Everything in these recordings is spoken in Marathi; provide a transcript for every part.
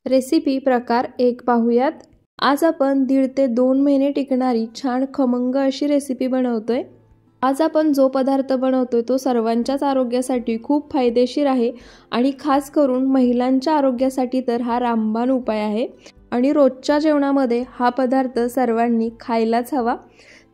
रेसिपी प्रकार 1 पाहूयात। आज आपण 1.5 ते 2 महिने टिकणारी छान खमंग अशी रेसिपी बनवतोय। आज आपण जो पदार्थ बनवतोय तो सर्वांच्याच आरोग्यासाठी खूप फायदेशीर आहे आणि खास करून महिलांच्या आरोग्यासाठी तर हा रामबाण उपाय आहे आणि रोजच्या जेवणामध्ये हा पदार्थ सर्वांनी खायलाच हवा।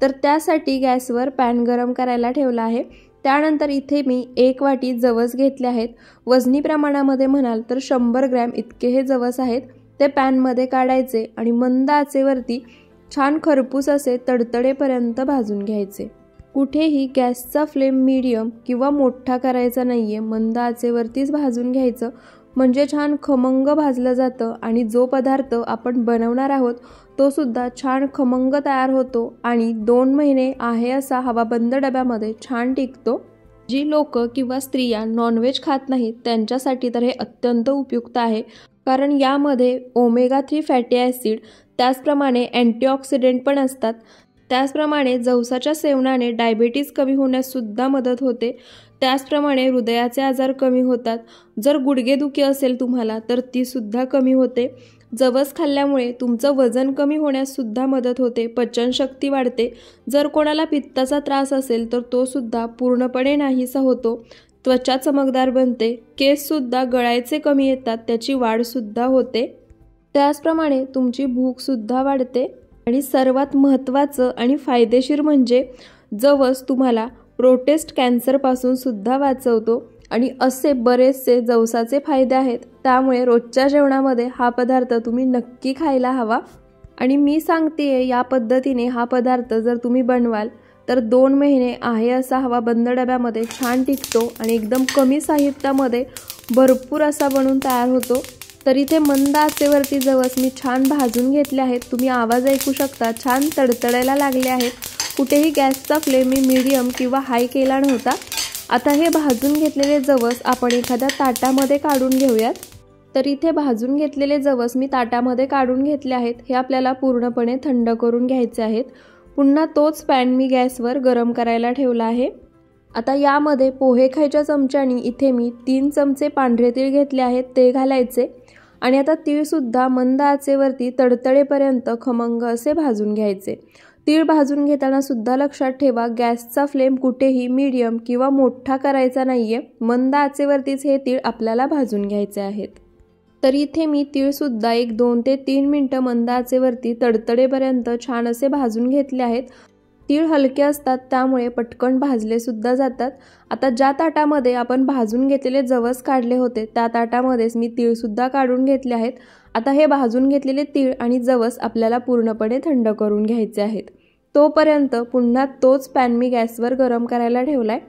तर त्यासाठी गॅसवर पॅन गरम करायला ठेवला आहे। त्यानंतर इथे मी 1 वाटी जवस घेतले आहेत। वजनी प्रमाणामध्ये म्हणाल तर 100 ग्रॅम इतके हे जवस आहेत। ते पॅन मध्ये काढायचे आणि मंद आचेवरती छान खरपूस असे तडतडेपर्यंत भाजून घ्यायचे। कुठेही गॅसचा फ्लेम मीडियम किंवा मोठा करायचा नाहीये, मंद आचेवरतीच भाजून घ्यायचं म्हणजे छान खमंग भाजलं जातं आणि जो पदार्थ आपण बनवणार आहोत तो सुद्धा छान खमंग तयार होतो आणि 2 महिने आहे असा हवाबंद डब्यामध्ये छान टिकतो। जी लोक किंवा स्त्रिया नॉनव्हेज खात नाहीत त्यांच्यासाठी तर हे अत्यंत उपयुक्त आहे, कारण यामध्ये ओमेगा 3 फॅटी ॲसिड त्याचप्रमाणे अँटीऑक्सिडंट पण असतात। त्याचप्रमाणे जवसाच्या सेवनाने डायबिटीज कमी होण्यास सुद्धा मदत होते। त्याचप्रमाणे हृदयाचे आजार कमी होतात। जर गुडघेदुखी असेल तुम्हाला तर ती सुद्धा कमी होते। जवस खाल्ल्यामुळे तुमचं वजन कमी होण्यास सुद्धा मदत होते, पचनशक्ती वाढते। जर कोणाला पित्ताचा त्रास असेल तर तो सुद्धा पूर्णपणे नाहीसा होतो। त्वचा चमकदार बनते, केस सुद्धा गळायचे कमी येतात, त्याची वाढ सुद्धा होते। त्याचप्रमाणे तुमची भूक सुद्धा वाढते आणि सर्वात महत्त्वाचं आणि फायदेशीर म्हणजे जवस तुम्हाला प्रोस्टेट कॅन्सरपासून सुद्धा वाचवतो आणि असे बरेचसे जवसाचे फायदे आहेत। त्यामुळे रोजच्या जेवणामध्ये हा पदार्थ तुम्ही नक्की खायला हवा आणि मी सांगतेय या पद्धतीने हा पदार्थ जर तुम्ही बनवाल तर 2 महिने आहे असा हवाबंद डब्यामध्ये छान टिकतो आणि एकदम कमी साहित्यामध्ये भरपूर असा बनून तयार होतो। तर इथे मंद आचेवरती जवस मी छान भाजून घेतले आहेत। तुम्ही आवाज ऐकू शकता, छान तडतडायला लागले आहेत। कुठेही गॅसचा फ्लेम मी मीडियम किंवा हाय केला नव्हता। आता हे भाजून घेतलेले जवस आपण एखाद्या ताटामध्ये काढून घेऊयात। तर इथे भाजून घेतलेले जवस मी ताटामध्ये काढून घेतले आहेत। हे आपल्याला पूर्णपणे थंड करून घ्यायचे आहेत। पुन्हा तोच पॅन मी गॅसवर गरम करायला ठेवला आहे। आता यामध्ये पोहे खायच्या चमच्यानी इथे मी 3 चमचे पांढरे तीळ घेतले आहेत, ते घालायचे आणि आता तीळ सुद्धा मंद आचेवरती तडतडेपर्यंत खमंग असे भाजून घ्यायचे। तीळ भाजून घेताना सुद्धा लक्षात ठेवा गॅसचा फ्लेम कुठेही मीडियम किंवा मोठा करायचा नाहीये, मंद आचेवरतीच हे तीळ आपल्याला भाजून घ्यायचे आहेत। तर इथे मी तीळ सुद्धा 1-2 ते 3 मिनिटं मंद आचेवरती तडतडेपर्यंत छान असे भाजून घेतले आहेत। तीळ हलके असतात त्यामुळे पटकन भाजले सुद्धा जातात। आता ज्या ताटामध्ये आपण भाजून घेतलेले जवस काढले होते त्या ताटामध्येच मी तीळ सुद्धा काढून घेतले आहेत। आता हे भाजून घेतलेले तीळ आणि जवस आपल्याला पूर्णपणे थंड करून घ्यायचे आहेत। तोपर्यंत पुन्हा तोच पॅन मी गॅसवर गरम करायला ठेवलाय।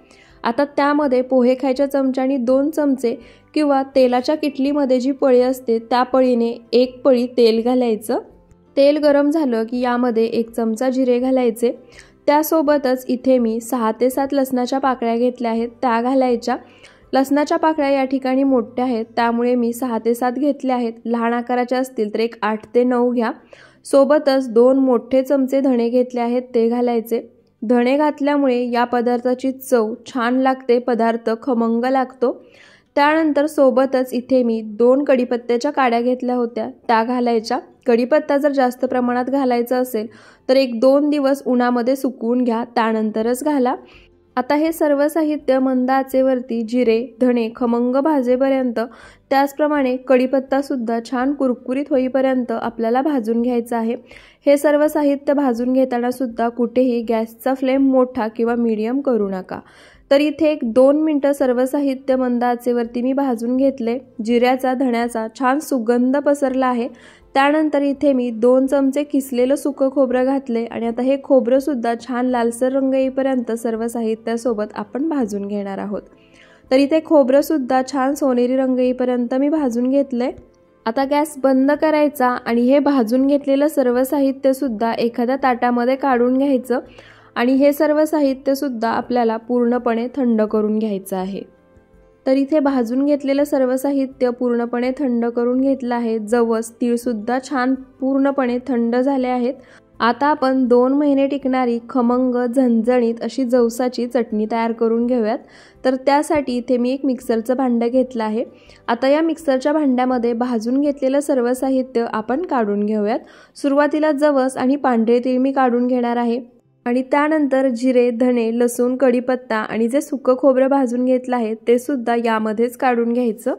आता त्यामध्ये पोहे खायच्या चमच्यानी 2 चमचे किंवा तेलाच्या किटलीमध्ये जी पळी असते त्या पळीने 1 पळी तेल घालायचं। तेल गरम झालं की यामध्ये 1 चमचा जिरे घालायचे। त्यासोबतच इथे मी 6 ते 7 लसणाच्या पाकळ्या घेतल्या आहेत, त्या घालायच्या। लसणाच्या पाकळ्या या ठिकाणी मोठ्या आहेत त्यामुळे मी 6 ते 7 घेतल्या आहेत। लहान आकाराच्या असतील तर 8 ते 9 घ्या। सोबतच 2 मोठे चमचे धणे घेतले आहेत, ते घालायचे। धणे घातल्यामुळे या पदार्थाची चव छान लागते, पदार्थ खमंग लागतो। त्यानंतर सोबतच इथे मी 2 कढीपत्त्याच्या काड्या घेतल्या होत्या, त्या घालायच्या। कढीपत्ता जर जास्त प्रमाणात घालायचा असेल तर 1-2 दिवस उन्हामध्ये सुकवून घ्या, त्यानंतरच घाला। आता हे सर्व साहित्य मंद आचेवरती जिरे धणे खमंग भाजेपर्यंत, त्याचप्रमाणे कढीपत्ता सुद्धा छान कुरकुरीत होईपर्यंत आपल्याला भाजून घ्यायचं आहे। हे सर्व साहित्य भाजून घेताना सुद्धा कुठेही गॅसचा फ्लेम मोठा किंवा मीडियम करू नका। तर इथे 1-2 मिनिटं सर्व साहित्य मंद आचेवरती मी भाजून घेतले। जिऱ्याचा धण्याचा छान सुगंध पसरला आहे। त्यानंतर इथे मी 2 चमचे किसलेलं सुकं खोबरं घातले आणि आता हे खोबरं सुद्धा छान लालसर रंग येईपर्यंत सर्व साहित्यासोबत आपण भाजून घेणार आहोत। तर इथे खोबरं सुद्धा छान सोनेरी रंग येईपर्यंत मी भाजून घेतलंय। आता गॅस बंद करायचा आणि हे भाजून घेतलेलं सर्व साहित्य सुद्धा एखाद्या ताटामध्ये काढून घ्यायचं आणि हे सर्व साहित्य सुद्धा आपल्याला पूर्णपणे थंड करून घ्यायचं आहे। तर इथे भाजून घेतलेलं सर्व साहित्य पूर्णपणे थंड करून घेतलं आहे। जवस तीळ सुद्धा छान पूर्णपणे थंड झाले आहेत। आता आपण 2 महिने टिकणारी खमंग झणझणीत अशी जवसाची चटणी तयार करून घेऊयात। तर त्यासाठी इथे मी एक मिक्सरचं भांडं घेतलं आहे। आता या मिक्सरच्या भांड्यामध्ये भाजून घेतलेलं सर्व साहित्य आपण काढून घेऊयात। सुरुवातीला जवस आणि पांढरे तीळ मी काढून घेणार आहे आणि त्यानंतर जिरे, धणे, लसूण, कढीपत्ता आणि जे सुकं खोबरं भाजून घेतलं आहे ते सुद्धा यामध्येच काढून घ्यायचं।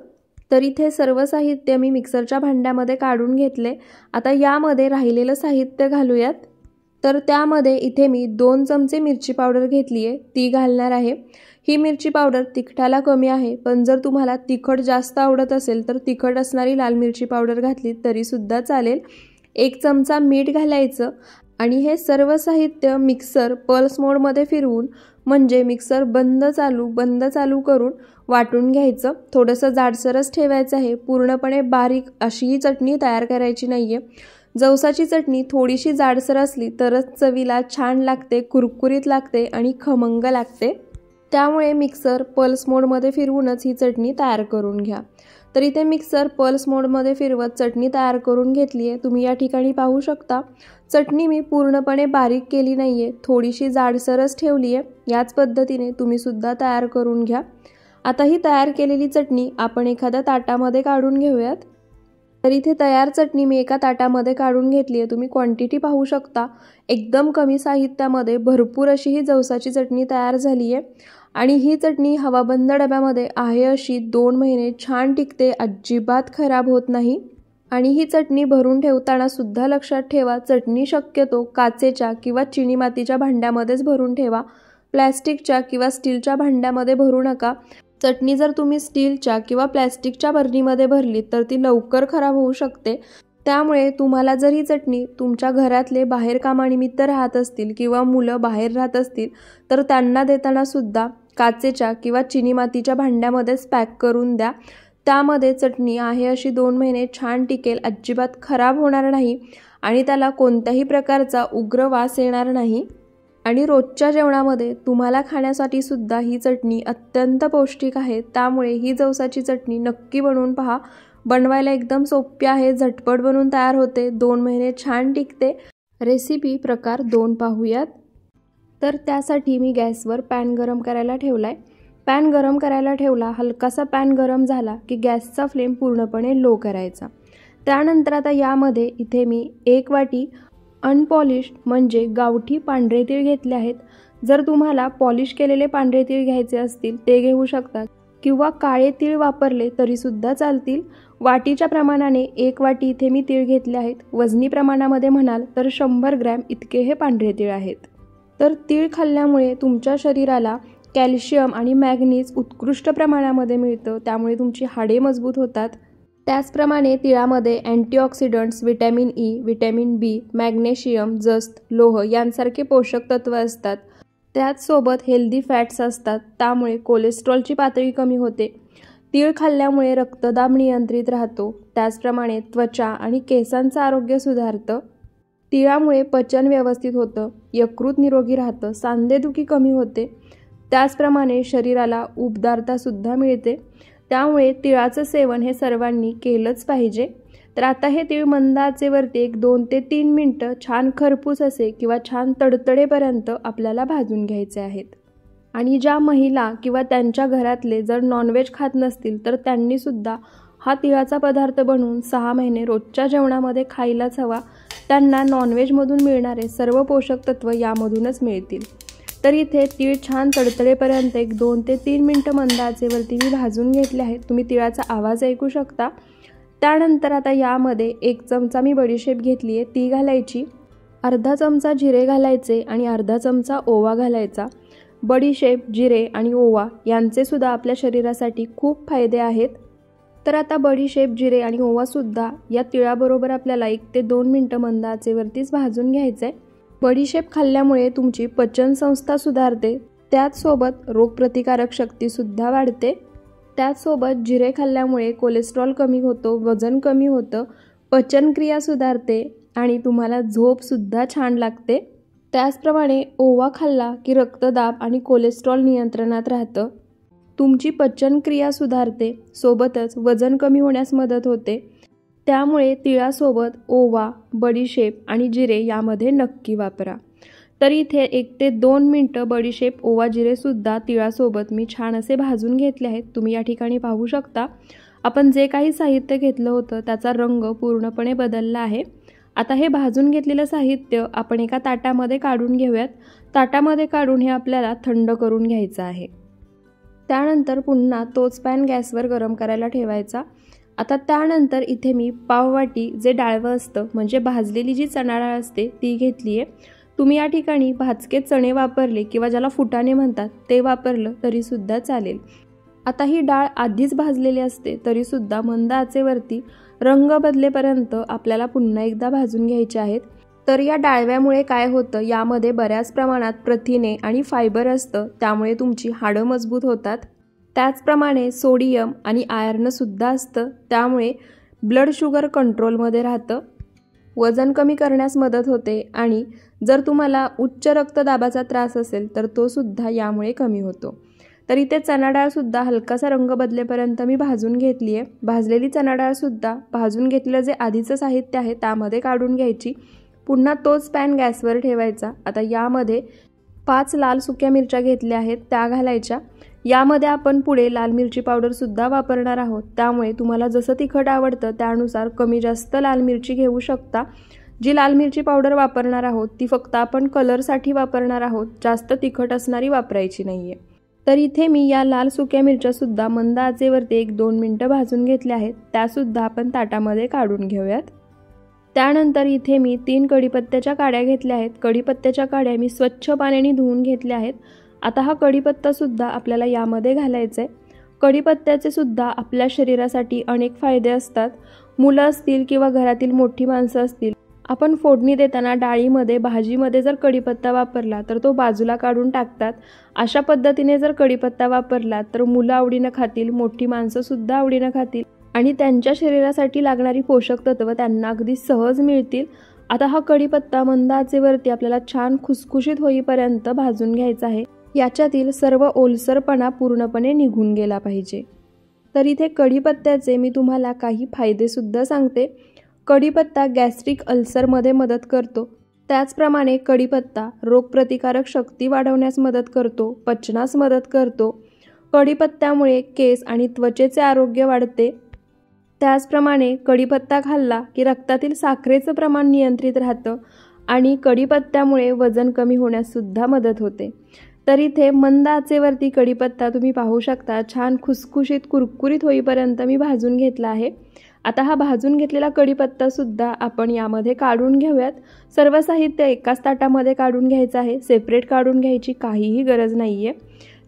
तर इथे सर्व साहित्य मी मिक्सरच्या भांड्यामध्ये काढून घेतले। आता यामध्ये राहिलेलं साहित्य घालूयात। तर त्यामध्ये इथे मी 2 चमचे मिरची पावडर घेतली आहे, ती घालणार आहे। ही मिरची पावडर तिखटाला कमी आहे, पण जर तुम्हाला तिखट जास्त आवडत असेल तर तिखट असणारी लाल मिरची पावडर घातली तरी सुद्धा चालेल। 1 चमचा मीठ घालायचं आणि हे सर्व साहित्य मिक्सर पल्स मोडमध्ये फिरवून म्हणजे मिक्सर बंद चालू करून वाटून घ्यायचं। थोडंसं जाडसरच ठेवायचं आहे, पूर्णपणे बारीक अशी ही चटणी तयार करायची नाहीये। जवसाची चटणी थोडीशी जाडसर असली तरच चवीला छान लागते, कुरकुरीत लागते आणि खमंग लागते। त्यामुळे मिक्सर पल्स मोडमध्ये फिरवूनच ही चटणी तयार करून घ्या। तर इथे मिक्सर पल्स मोडमध्ये फिरवत चटणी तयार करून घेतली आहे। तुम्ही या ठिकाणी पाहू शकता चटणी मी पूर्णपणे बारीक केली नाहीये, थोडीशी जाडसरच ठेवली आहे। याच पद्धतीने तुम्ही सुद्धा तयार करून घ्या। आता ही तयार केलेली चटणी आपण एखाद्या ताटामध्ये काढून घेऊयात। तर इथे तयार चटणी मी एका ताटामध्ये काढून घेतली आहे। तुम्ही क्वांटिटी पाहू शकता, एकदम कमी साहित्यामध्ये भरपूर अशी ही जवसाची चटणी तयार झाली आहे आणि ही चटणी हवाबंद डब्यामध्ये आहे अशी 2 महिने छान टिकते, अजिबात खराब होत नाही। आणि ही चटणी भरून ठेवताना सुद्धा लक्षात ठेवा, चटणी शक्यतो काचेच्या किंवा चिनी मातीच्या भांड्यामध्येच भरून ठेवा, प्लॅस्टिकच्या किंवा स्टीलच्या भांड्यामध्ये भरू नका। चटणी जर तुम्ही स्टीलच्या किंवा प्लॅस्टिकच्या बरणीमध्ये भरली तर ती लवकर खराब होऊ शकते। त्यामुळे तुम्हाला जर ही चटणी तुमच्या घरातले बाहेर कामानिमित्त राहत असतील किंवा मुलं बाहेर राहत असतील तर त्यांना देताना सुद्धा काचेच्या किंवा चिनी मातीच्या भांड्यामध्येच पॅक करून द्या। त्यामध्ये चटणी आहे अशी 2 महिने छान टिकेल, अजिबात खराब होणार नाही आणि त्याला कोणत्याही प्रकारचा उग्र वास येणार नाही। आणि रोजच्या जेवणामध्ये तुम्हाला खाण्यासाठी सुद्धा ही चटणी अत्यंत पौष्टिक आहे। त्यामुळे ही जवसाची चटणी नक्की बनवून पहा। बनवायला एकदम सोपी आहे, झटपट बनवून तयार होते, 2 महिने छान टिकते। रेसिपी प्रकार 2 पाहूयात। तर त्यासाठी मी गॅसवर पॅन गरम करायला ठेवलाय। पॅन गरम करायला ठेवला, हलकासा पॅन गरम झाला की गॅसचा फ्लेम पूर्णपणे लो करायचा। त्यानंतर आता यामध्ये इथे मी 1 वाटी अनपॉलिश्ड म्हणजे गावठी पांढरे तीळ घेतले आहेत। जर तुम्हाला पॉलिश केलेले पांढरे तीळ घ्यायचे असतील ते घेऊ शकता किंवा काळे तीळ वापरले तरी सुद्धा चालतील। वाटीच्या प्रमाणाने 1 वाटी इथे मी तीळ घेतले आहेत। वजनी प्रमाणामध्ये म्हणाल तर 100 ग्रॅम इतके हे पांढरे तीळ आहेत। तर तीळ खाल्ल्यामुळे तुमच्या शरीराला कॅल्शियम आणि मॅग्नीज उत्कृष्ट प्रमाणामध्ये मिळतं, त्यामुळे तुमची हाडे मजबूत होतात। त्याचप्रमाणे तिळामध्ये अँटीऑक्सिडंट्स, व्हिटॅमिन ई, व्हिटॅमिन बी, मॅग्नेशियम, जस्त, लोह यांसारखे पोषक तत्व असतात। त्याचसोबत हेल्दी फॅट्स असतात, त्यामुळे कोलेस्ट्रॉलची पातळी कमी होते। तीळ खाल्ल्यामुळे रक्तदाब नियंत्रित राहतो। त्याचप्रमाणे त्वचा आणि केसांचं आरोग्य सुधारतं। तिळामुळे पचन व्यवस्थित होतं, यकृत निरोगी राहतं, सांधेदुखी कमी होते। त्याचप्रमाणे शरीराला उबदारता सुद्धा मिळते। त्यामुळे तिळाचं सेवन हे सर्वांनी केलंच पाहिजे। तर आता हे तीळ मंद आचेवरती एक 2 ते 3 मिनिटं छान खरपूस असे किंवा छान तडतडेपर्यंत आपल्याला भाजून घ्यायचे आहेत। आणि ज्या महिला किंवा त्यांच्या घरातले जर नॉनव्हेज खात नसतील तर त्यांनी सुद्धा हा तिळाचा पदार्थ बनवून 6 महिने रोजच्या जेवणामध्ये खायलाच हवा। त्यांना नॉनव्हेजमधून मिळणारे सर्व पोषक तत्व यामधूनच मिळतील। तर इथे तीळ छान तडतडेपर्यंत एक 2 ते 3 मिनिटं मंद आचेवरती मी भाजून घेतले आहेत। तुम्ही तिळाचा आवाज ऐकू शकता। त्यानंतर आता यामध्ये 1 चमचा मी बडीशेप घेतली आहे, ती घालायची। अर्धा चमचा जिरे घालायचे आणि अर्धा चमचा ओवा घालायचा। बडीशेप, जिरे आणि ओवा यांचे सुद्धा आपल्या शरीरासाठी खूप फायदे आहेत। तर आता बडीशेप, जिरे आणि ओवा सुद्धा या तिळाबरोबर आपल्याला 1 ते 2 मिनिटं मंद आचेवरतीच भाजून घ्यायचं आहे। बडीशेप खाल्ल्यामुळे तुमची पचनसंस्था सुधारते, त्याचसोबत रोगप्रतिकारक शक्ती सुद्धा वाढते। त्याचसोबत जिरे खाल्ल्यामुळे कोलेस्ट्रॉल कमी होतो, वजन कमी होतं, पचनक्रिया सुधारते आणि तुम्हाला झोप सुद्धा छान लागते। त्याचप्रमाणे ओवा खाल्ला की रक्तदाब आणि कोलेस्ट्रॉल नियंत्रणात राहतं, तुमची पचनक्रिया सुधारते, सोबतच वजन कमी होण्यास मदत होते। त्यामुळे तिळासोबत ओवा, बडीशेप आणि जिरे यामध्ये नक्की वापरा. तर इथे 1 ते 2 मिनटं बडीशेप, ओवा, जिरेसुद्धा तिळासोबत मी छान असे भाजून घेतले आहेत. तुम्ही या ठिकाणी पाहू शकता आपण जे काही साहित्य घेतलं होतं त्याचा रंग पूर्णपणे बदलला आहे. आता हे भाजून घेतलेलं साहित्य आपण एका ताटामध्ये काढून घेऊयात. ताटामध्ये काढून हे आपल्याला थंड करून घ्यायचं आहे. त्यानंतर पुन्हा तोच पॅन गॅसवर गरम करायला ठेवायचा. आता त्यानंतर इथे मी पाववाटी जे डाळवं असतं म्हणजे भाजलेली जी चणा डाळ असते ती घेतली आहे. तुम्ही या ठिकाणी भाजके चणे वापरले किंवा ज्याला फुटाणे म्हणतात ते वापरलं तरीसुद्धा चालेल. आता ही डाळ आधीच भाजलेली असते तरीसुद्धा मंद आचेवरती रंग बदलेपर्यंत आपल्याला पुन्हा एकदा भाजून घ्यायचे आहेत. तर या डाळव्यामुळे काय होतं, यामध्ये बऱ्याच प्रमाणात प्रथिने आणि फायबर असतं, त्यामुळे तुमची हाडं मजबूत होतात. त्याचप्रमाणे सोडियम आणि आयर्नसुद्धा असतं, त्यामुळे ब्लड शुगर कंट्रोलमध्ये राहतं, वजन कमी करण्यास मदत होते आणि जर तुम्हाला उच्च रक्तदाबाचा त्रास असेल तर तो सुद्धा यामुळे कमी होतो. तर इथे चणा डाळसुद्धा हलकासा रंग बदलेपर्यंत मी भाजून घेतली आहे. भाजलेली चणा डाळसुद्धा भाजून घेतलेलं जे आधीचं साहित्य आहे त्यामध्ये काढून घ्यायची. पुन्हा तोच पॅन गॅसवर ठेवायचा. आता यामध्ये 5 लाल सुक्या मिरच्या घेतल्या आहेत त्या घालायच्या. यामध्ये आपण पुढे लाल मिरची पावडरसुद्धा वापरणार आहोत, त्यामुळे तुम्हाला जसं तिखट आवडतं त्यानुसार कमी जास्त लाल मिरची घेऊ शकता. जी लाल मिरची पावडर वापरणार आहोत ती फक्त आपण कलरसाठी वापरणार आहोत, जास्त तिखट असणारी वापरायची नाही आहे. तर इथे मी या लाल सुक्या मिरच्यासुद्धा मंद आचेवरती 1-2 मिनटं भाजून घेतल्या आहेत. त्यासुद्धा आपण ताटामध्ये काढून घेऊयात. त्यानंतर इथे मी 3 कढीपत्त्याच्या काड्या घेतल्या आहेत. कढीपत्त्याच्या काड्या मी स्वच्छ पाण्याने धुवून घेतल्या आहेत. आता हा कढीपत्तासुद्धा आपल्याला यामध्ये घालायचा आहे. कढीपत्त्याचे सुद्धा आपल्या शरीरासाठी अनेक फायदे असतात. मुलं असतील किंवा घरातील मोठी माणसं असतील, आपण फोडणी देताना डाळीमध्ये, भाजीमध्ये जर कढीपत्ता वापरला तर तो बाजूला काढून टाकतात. अशा पद्धतीने जर कढीपत्ता वापरला तर मुलं आवडीनं खातील, मोठी माणसंसुद्धा आवडीनं खातील आणि त्यांच्या शरीरासाठी लागणारी पोषक तत्व त्यांना अगदी सहज मिळतील. आता हा कढीपत्ता मंद आचेवरती आपल्याला छान खुसखुशीत होईपर्यंत भाजून घ्यायचा आहे. याच्यातील सर्व ओलसरपणा पूर्णपणे निघून गेला पाहिजे. तर इथे कढीपत्त्याचे मी तुम्हाला काही फायदेसुद्धा सांगते. कढीपत्ता गॅस्ट्रिक अल्सरमध्ये मदत करतो. त्याचप्रमाणे कढीपत्ता रोगप्रतिकारक शक्ती वाढवण्यास मदत करतो, पचनास मदत करतो. कढीपत्त्यामुळे केस आणि त्वचेचे आरोग्य वाढते. त्याचप्रमाणे कढीपत्ता खाल्ला की रक्तातील साखरेचं प्रमाण नियंत्रित राहतं आणि कढीपत्त्यामुळे वजन कमी होण्याससुद्धा मदत होते. तर इथे मंद आचेवरती कढीपत्ता तुम्ही पाहू शकता छान खुसखुशीत कुरकुरीत होईपर्यंत मी भाजून घेतला आहे. आता हा भाजून घेतलेला कढीपत्तासुद्धा आपण यामध्ये काढून घेऊयात. सर्व साहित्य एकाच ताटामध्ये काढून घ्यायचं आहे, सेपरेट काढून घ्यायची काहीही गरज नाही आहे.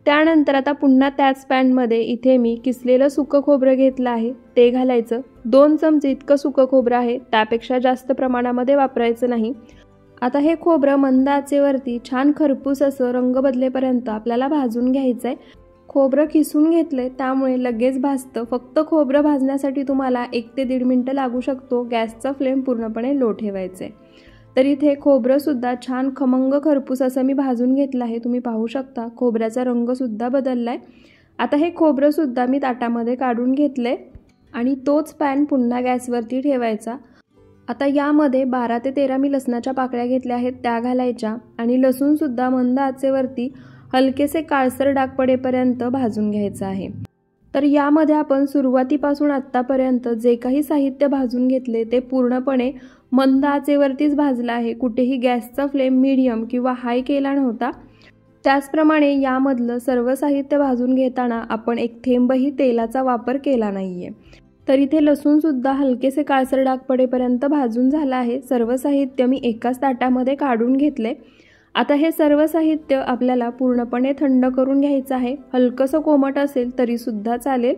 त्यानंतर आता पुन्हा त्याच पॅनमध्ये इथे मी किसलेलं सुकं खोबरं घेतलं आहे ते घालायचं. 2 चमचे इतकं सुकं खोबरं आहे, त्यापेक्षा जास्त प्रमाणामध्ये वापरायचं नाही. आता हे खोबरं मंद आचेवरती छान खरपूस असं रंग बदलेपर्यंत आपल्याला भाजून घ्यायचं आहे. खोबरं किसून घेतलंय त्यामुळे लगेच भाजतं. फक्त खोबरं भाजण्यासाठी तुम्हाला 1 ते 1.5 मिनटं लागू शकतो. गॅसचा फ्लेम पूर्णपणे लो ठेवायचा आहे. तर इथे खोबरंसुद्धा छान खमंग खरपूस असं मी भाजून घेतलं आहे. तुम्ही पाहू शकता खोबऱ्याचा रंगसुद्धा बदलला आहे. आता हे खोबरंसुद्धा मी ताटामध्ये काढून घेतलं आहे आणि तोच पॅन पुन्हा गॅसवरती ठेवायचा. आता यामध्ये 12 ते 13 मी लसणाच्या पाकळ्या घेतल्या आहेत त्या घालायच्या आणि लसूणसुद्धा मंद आचेवरती हलकेसे काळसर डाग पडेपर्यंत भाजून घ्यायचं आहे. तर यामध्ये आपण सुरुवातीपासून आत्तापर्यंत जे काही साहित्य भाजून घेतले ते पूर्णपणे मंद आचेवरतीच भाजलं आहे. कुठेही गॅसचा फ्लेम मीडियम किंवा हाय केला नव्हता. त्याचप्रमाणे यामधलं सर्व साहित्य भाजून घेताना आपण एक थेंबही तेलाचा वापर केला नाही आहे. तर इथे लसूणसुद्धा हलकेसे काळसर डाग पडेपर्यंत भाजून झाला आहे. सर्व साहित्य मी एकाच ताटामध्ये काढून घेतले. आता हे सर्व साहित्य आपल्याला पूर्णपणे थंड करून घ्यायचं आहे. हलकंसं कोमट असेल तरीसुद्धा चालेल.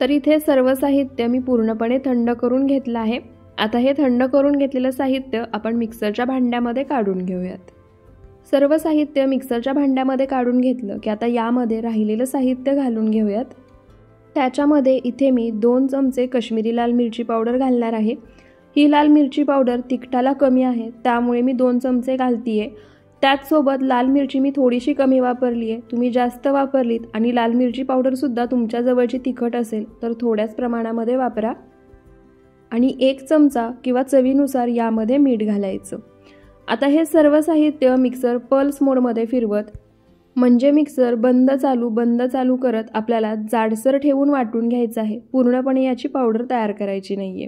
तर इथे सर्व साहित्य मी पूर्णपणे थंड करून घेतलं आहे. आता हे थंड करून घेतलेलं साहित्य आपण मिक्सरच्या भांड्यामध्ये काढून घेऊयात. सर्व साहित्य मिक्सरच्या भांड्यामध्ये काढून घेतलं की आता यामध्ये राहिलेलं साहित्य घालून घेऊयात. त्याच्यामध्ये इथे मी 2 चमचे काश्मीरी लाल मिरची पावडर घालणार आहे. ही लाल मिरची पावडर तिखटाला कमी आहे त्यामुळे मी 2 चमचे घालतीये. त्याचसोबत लाल मिरची मी थोडीशी कमी वापरली आहे. तुम्ही जास्त वापरलीत आणि लाल मिरची पावडरसुद्धा तुमच्या जवळची तिखट असेल तर थोड्याच प्रमाणामध्ये वापरा. आणि 1 चमचा किंवा चवीनुसार यामध्ये मीठ घालायचं। आता हे सर्व साहित्य मिक्सर पल्स मोडमध्ये फिरवत म्हणजे मिक्सर बंद चालू करत आपल्याला जाडसर ठेवून वाटून घ्यायचं आहे। पूर्णपणे याची पावडर तयार करायची नाहीये।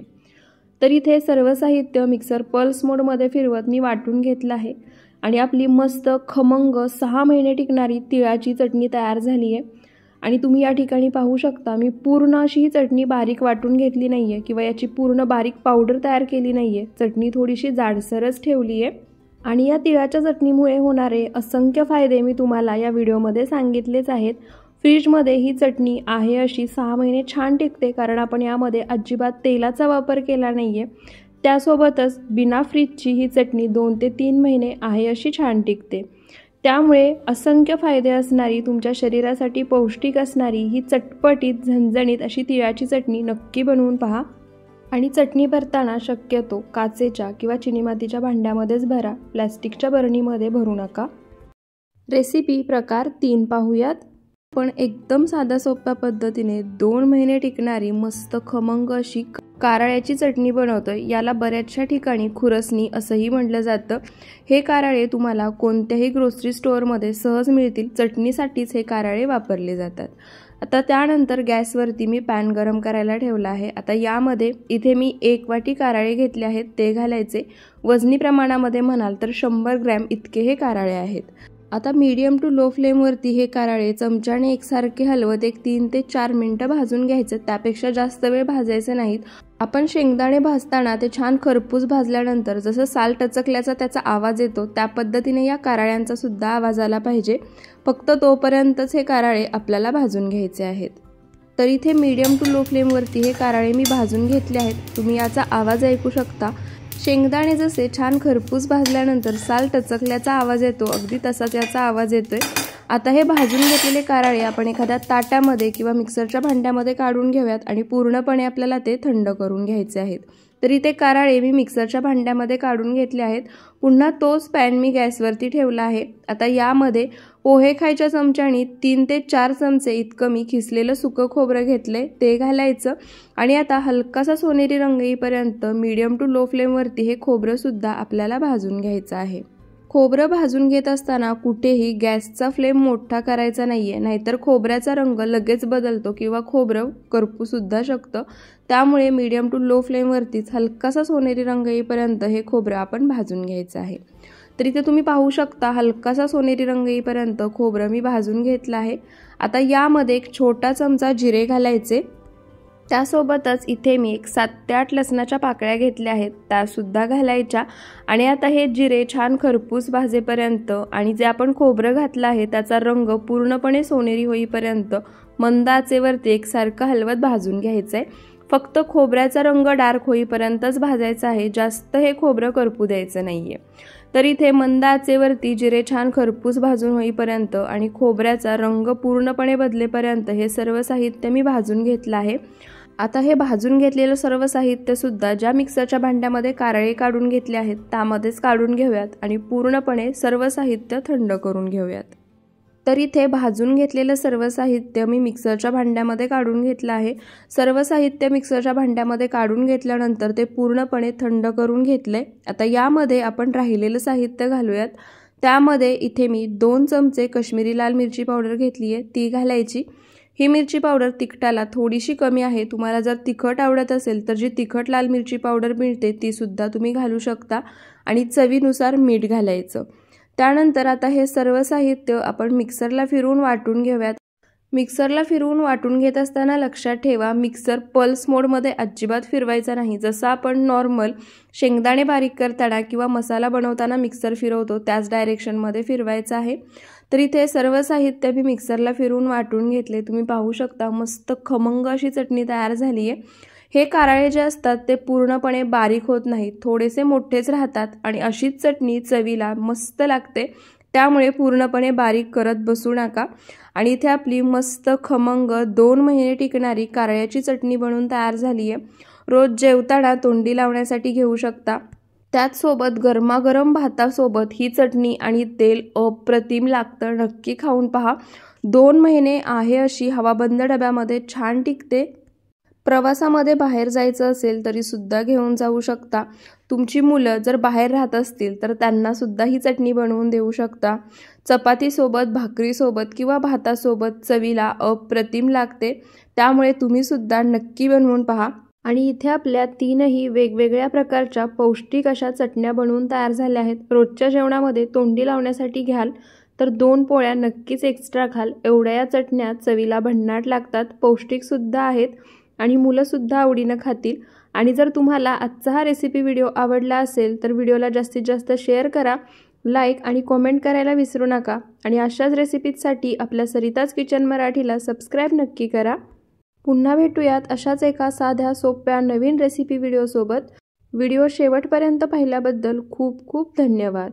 तर इथे सर्व साहित्य मिक्सर पल्स मोडमध्ये फिरवत मी वाटून घेतलं आहे आणि आपली मस्त खमंग 6 महिने टिकणारी तिळाची चटणी तयार झाली आहे। आणि तुम्ही या ठिकाणी पाहू शकता मी पूर्ण अशी ही चटणी बारीक वाटून घेतली नाहीये किंवा याची पूर्ण बारीक पावडर तयार केली नाहीये। चटणी थोडीशी जाडसरच ठेवली आहे आणि या तिळाच्या चटणीमुळे होणारे असंख्य फायदे मी तुम्हाला या व्हिडिओमध्ये सांगितलेच आहेत। फ्रीजमध्ये ही चटणी आहे अशी 6 महिने छान टिकते, कारण आपण यामध्ये अजिबात तेलाचा वापर केला नाहीये। त्यासोबतच बिना फ्रीजची ही चटणी 2 ते 3 महिने आहे अशी छान टिकते। त्यामुळे असंख्य फायदे असणारी, तुमच्या शरीरासाठी पौष्टिक असणारी ही चटपटीत झणझणीत अशी तिळाची चटणी नक्की बनवून पहा। आणि चटणी भरताना शक्यतो काचेच्या किंवा चिनीमातीच्या भांड्यामध्येच भरा, प्लास्टिकच्या बरणीमध्ये भरू नका। रेसिपी प्रकार 3 पाहूयात। पण एकदम साध्या सोप्या पद्धतीने 2 महिने टिकणारी मस्त खमंग अशी कारळ्याची चटणी बनवतोय। याला बऱ्याचशा ठिकाणी खुरसणी असंही म्हटलं जातं। हे कारळे तुम्हाला कोणत्याही ग्रोसरी स्टोअरमध्ये सहज मिळतील। चटणीसाठीच हे कारळे वापरले जातात। आता त्यानंतर गॅसवरती मी पॅन गरम करायला ठेवला आहे। आता यामध्ये इथे मी 1 वाटी कारळे घेतले आहेत, ते घालायचे। वजनी प्रमाणामध्ये म्हणाल तर 100 ग्रॅम इतके हे कारळे आहेत। आता मीडियम टू लो फ्लेमवरती हे कारळे चमच्याने एकसारखे हलवत 3 ते 4 मिनिटं भाजून घ्यायचं। त्यापेक्षा जास्त वेळ भाजायचे नाहीत। आपण शेंगदाणे भाजताना ते छान खरपूस भाजल्यानंतर जसं साल टचकल्याचा त्याचा आवाज येतो, त्या पद्धतीने या कारळ्यांचा सुद्धा आवाज आला पाहिजे। फक्त तोपर्यंतच हे कारळे आपल्याला भाजून घ्यायचे आहेत। तर इथे मीडियम टू लो फ्लेमवरती हे कारळे मी भाजून घेतले आहेत। तुम्ही याचा आवाज ऐकू शकता। शेंगदाणे जसे छान खरपूस भाजल्यानंतर साल टचकल्याचा आवाज येतो, अगदी तसाच याचा आवाज येतोय। आता हे भाजून घेतलेले कारळे आपण एखाद्या ताटामध्ये किंवा मिक्सरच्या भांड्यामध्ये काढून घेऊयात आणि पूर्णपणे आपल्याला ते थंड करून घ्यायचे आहेत। तर इथे कारळे मी मिक्सरच्या भांड्यामध्ये काढून घेतले आहेत। पुन्हा तोच पॅन मी गॅसवरती ठेवला आहे। आता यामध्ये पोहे खायच्या चमच्याने 3 ते 4 चमचे इतकं मी खिसलेलं सुकं खोबरं घेतले, ते घालायचं आणि आता हलकासा सोनेरी रंग येईपर्यंत मीडियम टू लो फ्लेमवरती हे खोबरं सुद्धा आपल्याला भाजून घ्यायचं आहे। खोबरं भाजून घेत असताना कुठेही गॅसचा फ्लेम मोठा करायचा नाहीये, नाहीतर खोबऱ्याचा रंग लगेच बदलतो किंवा खोबरं करपू सुद्धा शकतं। त्यामुळे मीडियम टू लो फ्लेमवरतीच हलकासा सोनेरी रंग येईपर्यंत हे खोबरं आपण भाजून घ्यायचं आहे। तर इथे तुम्ही पाहू शकता हलकासा सोनेरी रंग येईपर्यंत खोबरं मी भाजून घेतलं आहे। आता यामध्ये 1 छोटा चमचा जिरे घालायचे। त्यासोबतच इथे मी 7 ते 8 लसणाच्या पाकळ्या घेतल्या आहेत, त्या सुद्धा घालायच्या। आणि आता हे जिरे छान खरपूस भाजेपर्यंत आणि जे आपण खोबरं घातलं आहे त्याचा रंग पूर्णपणे सोनेरी होईपर्यंत मंद आचेवरती एकसारखं हलवत भाजून घ्यायचं आहे। फक्त खोबऱ्याचा रंग डार्क होईपर्यंतच भाजायचा आहे, जास्त हे खोबरं करपू द्यायचं नाहीये। तर इथे मंद आचेवरती जिरे छान खरपूस भाजून होईपर्यंत आणि खोबऱ्याचा रंग पूर्णपणे बदलेपर्यंत हे सर्व साहित्य मी भाजून घेतलं आहे। आता हे भाजून घेतलेलं सर्व साहित्य सुद्धा ज्या मिक्सरच्या भांड्यामध्ये कारळे काढून घेतले आहेत त्यामध्येच काढून घेऊयात आणि पूर्णपणे सर्व साहित्य थंड करून घेऊयात। तर इथे भाजून घेतलेलं सर्व साहित्य मी मिक्सरच्या भांड्यामध्ये काढून घेतलं आहे। सर्व साहित्य मिक्सरच्या भांड्यामध्ये काढून घेतल्यानंतर ते पूर्णपणे थंड करून घेतले। आता यामध्ये आपण राहिलेलं साहित्य घालूयात। त्यामध्ये इथे मी 2 चमचे काश्मीरी लाल मिरची पावडर घेतली आहे, ती घालायची। ही मिरची पावडर तिखटाला थोडीशी कमी आहे। तुम्हाला जर तिखट आवडत असेल तर जी तिखट लाल मिरची पावडर मिळते ती सुद्धा तुम्ही घालू शकता आणि चवीनुसार मीठ घालायचं। त्यानंतर आता हे सर्व साहित्य आपण मिक्सरला फिरवून वाटून घेऊयात। मिक्सरला फिरवून वाटून घेत असताना लक्षात ठेवा मिक्सर पल्स मोडमध्ये अजिबात फिरवायचा नाही। जसं आपण नॉर्मल शेंगदाणे बारीक करताना किंवा मसाला बनवताना मिक्सर फिरवतो त्याच डायरेक्शनमध्ये फिरवायचं आहे। तर इथे सर्व साहित्य मी मिक्सरला फिरवून वाटून घेतले। तुम्ही पाहू शकता मस्त खमंग अशी चटणी तयार झाली आहे। हे कारळे जे असतात ते पूर्णपणे बारीक होत नाहीत, थोडेसे मोठेच राहतात आणि अशीच चटणी चवीला मस्त लागते। त्यामुळे पूर्णपणे बारीक करत बसू नका। आणि इथे आपली मस्त खमंग 2 महिने टिकणारी कारळ्याची चटणी बनवून तयार झाली आहे। रोज जेवताना तोंडी लावण्यासाठी घेऊ शकता। त्याचसोबत गरमागरम भातासोबत ही चटणी आणि तेल अप्रतिम लागतं, नक्की खाऊन पहा। 2 महिने आहे अशी हवाबंद डब्यामध्ये छान टिकते। प्रवासामध्ये बाहेर जायचं असेल तरी सुद्धा घेऊन जाऊ शकता। तुमची मुलं जर बाहेर राहत असतील तर त्यांना सुद्धा ही चटणी बनवून देऊ शकता। चपातीसोबत, भाकरीसोबत किंवा भातासोबत चवीला अप्रतिम लागते, त्यामुळे तुम्ही सुद्धा नक्की बनवून पहा। आणि इथे आपल्या 3ही वेगवेगळ्या प्रकारच्या पौष्टिक अशा चटण्या बनवून तयार झाल्या आहेत। रोजच्या जेवणामध्ये तोंडी लावण्यासाठी घ्याल तर 2 पोळ्या नक्कीच एक्स्ट्रा खाल। एवढ्या या चटण्या चवीला भन्नाट लागतात, पौष्टिक सुद्धा आहेत आणि मुलं सुद्धा आवडीनं खातील। आणि जर तुम्हाला आजचा हा रेसिपी व्हिडिओ आवडला असेल तर व्हिडिओला जास्तीत जास्त शेअर करा, लाईक आणि कमेंट करायला विसरू नका। आणि अशाच रेसिपीजसाठी आपल्या सरिताज किचन मराठीला सबस्क्राईब नक्की करा। पुन्हा भेटूयात अशाच एका साध्या सोप्या नवीन रेसिपी व्हिडिओ सोबत। व्हिडिओ शेवटपर्यंत पाहिल्याबद्दल खूप खूप धन्यवाद।